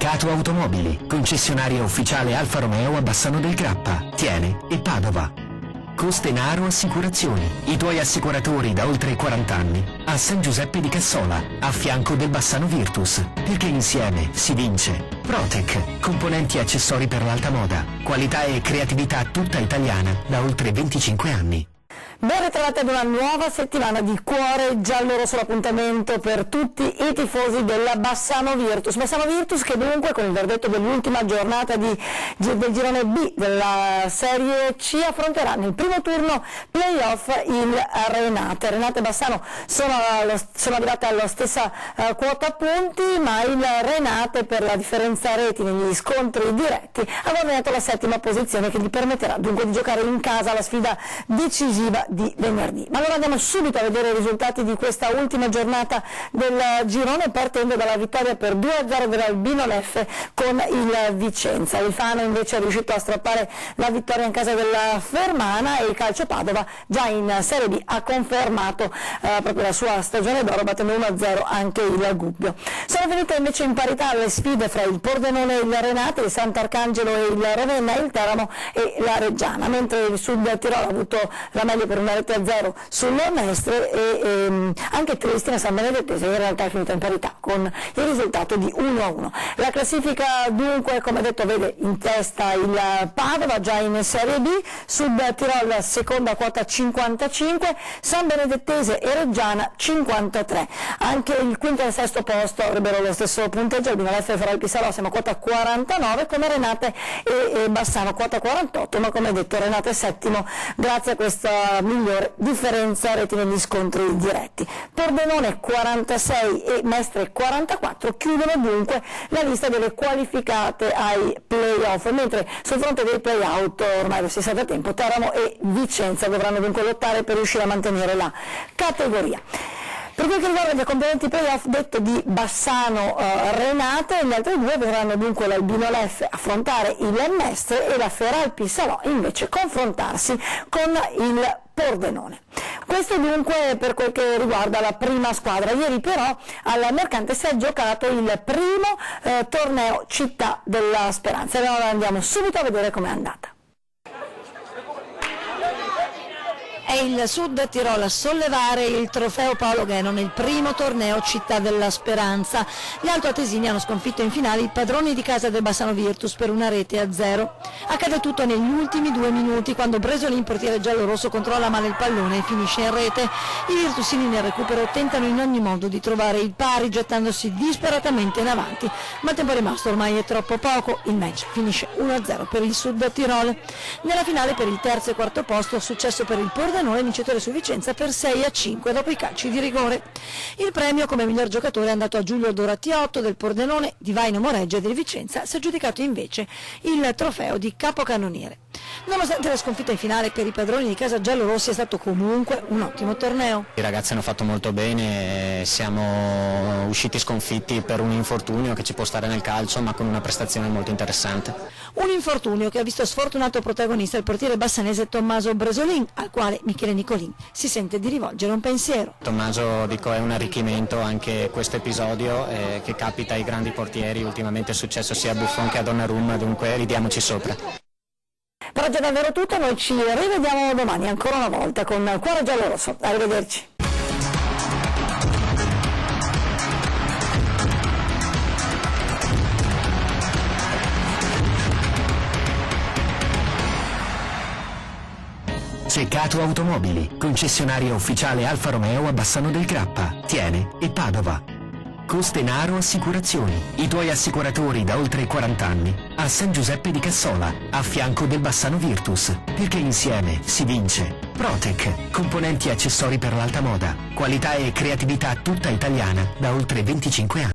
Ceccato Automobili, concessionaria ufficiale Alfa Romeo a Bassano del Grappa, Thiene e Padova. Costenaro Assicurazioni, i tuoi assicuratori da oltre 40 anni, a San Giuseppe di Cassola, a fianco del Bassano Virtus, perché insieme si vince. Protec, componenti e accessori per l'alta moda, qualità e creatività tutta italiana da oltre 25 anni. Ben ritrovati ad una nuova settimana di Cuore Giallorosso, l'appuntamento per tutti i tifosi della Bassano Virtus. Bassano Virtus che dunque con il verdetto dell'ultima giornata del girone B della Serie C affronterà nel primo turno playoff il Renate. Renate e Bassano sono arrivate alla stessa quota punti, ma il Renate per la differenza reti negli scontri diretti ha guadagnato la settima posizione che gli permetterà dunque di giocare in casa la sfida decisiva di venerdì. Ma allora andiamo subito a vedere i risultati di questa ultima giornata del girone, partendo dalla vittoria per 2-0 dell'Albino Leffe con il Vicenza. Il Fano invece è riuscito a strappare la vittoria in casa della Fermana e il Calcio Padova già in Serie B ha confermato proprio la sua stagione d'oro, battendo 1-0 anche il Gubbio. Sono venute invece in parità le sfide fra il Pordenone e il Renate, il Sant'Arcangelo e il Ravenna, il Teramo e la Reggiana, mentre il Sud Tirolo ha avuto la meglio per una rete a 0 sulle Mestre e anche Triestina San Benedettese in realtà è finita in parità con il risultato di 1-1. La classifica dunque, come detto, vede in testa il Padova già in Serie B, Sud Tirol seconda quota 55, San Benedettese e Reggiana 53. Anche il quinto e il sesto posto avrebbero lo stesso punteggio, Albino Leffe farà il Pisalò, siamo a quota 49 come Renate e Bassano quota 48, ma come detto Renate è settimo grazie a questa migliore differenza reti negli scontri diretti. Pordenone 46 e Mestre 44 chiudono dunque la lista delle qualificate ai play-off, mentre sul fronte dei play-out ormai lo si sa da tempo, Teramo e Vicenza dovranno dunque lottare per riuscire a mantenere la categoria. Per quel che riguarda gli componenti playoff detto di Bassano Renate, gli altri due vedranno dunque l'Albino Leffe affrontare il Mestre e la Feralpi Salò invece confrontarsi con il Pordenone. Questo dunque per quel che riguarda la prima squadra. Ieri però al Mercante si è giocato il primo torneo Città della Speranza e allora andiamo subito a vedere com'è andata. È il Sud Tirol a sollevare il trofeo Paolo Geno nel primo torneo Città della Speranza. Gli altoatesini hanno sconfitto in finale i padroni di casa del Bassano Virtus per una rete a 0. Accade tutto negli ultimi 2 minuti quando Bresolin, portiere giallorosso, controlla male il pallone e finisce in rete. I virtusini nel recupero tentano in ogni modo di trovare il pari gettandosi disperatamente in avanti, ma il tempo rimasto ormai è troppo poco. Il match finisce 1-0 per il Sud Tirol. Nella finale per il terzo e quarto posto successo per il Pordenone, vincitore su Vicenza per 6-5 dopo i calci di rigore. Il premio come miglior giocatore è andato a Giulio Dorattiotto del Pordenone, di Vaino Moreggia e del Vicenza si è aggiudicato invece il trofeo di capocannoniere. Nonostante la sconfitta in finale per i padroni di casa giallorossi è stato comunque un ottimo torneo. I ragazzi hanno fatto molto bene, siamo usciti sconfitti per un infortunio che ci può stare nel calcio, ma con una prestazione molto interessante. Un infortunio che ha visto sfortunato protagonista il portiere bassanese Tommaso Bresolin, al quale Michele Nicolin si sente di rivolgere un pensiero. Tommaso, dico, è un arricchimento anche questo episodio che capita ai grandi portieri, ultimamente è successo sia a Buffon che a Donnarumma, dunque ridiamoci sopra. Per oggi è davvero tutto, noi ci rivediamo domani ancora una volta con Cuore Giallorosso. Arrivederci. Ceccato Automobili, concessionaria ufficiale Alfa Romeo a Bassano del Grappa, Thiene e Padova. Costenaro Assicurazioni, i tuoi assicuratori da oltre 40 anni, a San Giuseppe di Cassola, a fianco del Bassano Virtus, perché insieme si vince. Protec, componenti e accessori per l'alta moda, qualità e creatività tutta italiana da oltre 25 anni.